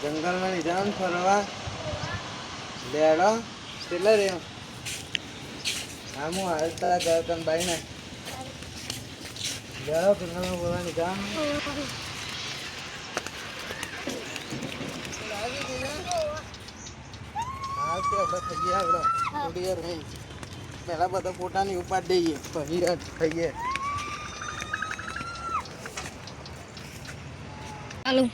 જંગલમાં લઈ જાવ ફરવા લેડો કેટલા રે હા હું હાલતા ગયા તને બાઈ ને લેડો જંગલમાં બોલવાની જામ હા તે આપણે થઈ ગયા આપણે થોડી વાર રહી પહેલાં બધા પોતાની ઉપાડ દઈએ પછી ખાઈએ ચાલો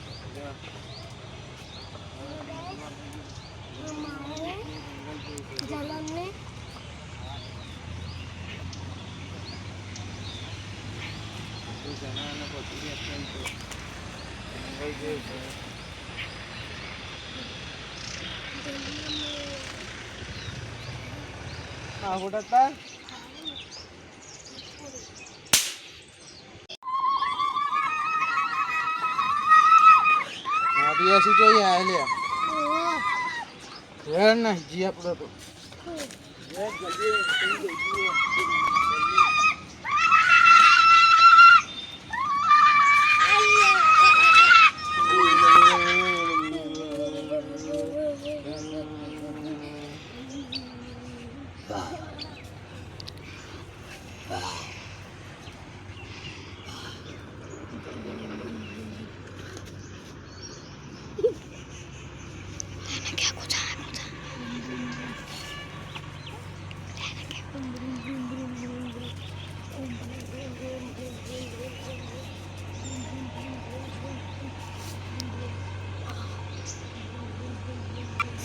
હા ગોટા આદિવાસી જોઈએ આલ્યા હેર ના જી આપણો તો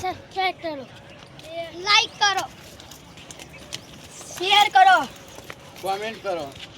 सब्सक्राइब करो लाइक करो शेयर करो कमेंट करो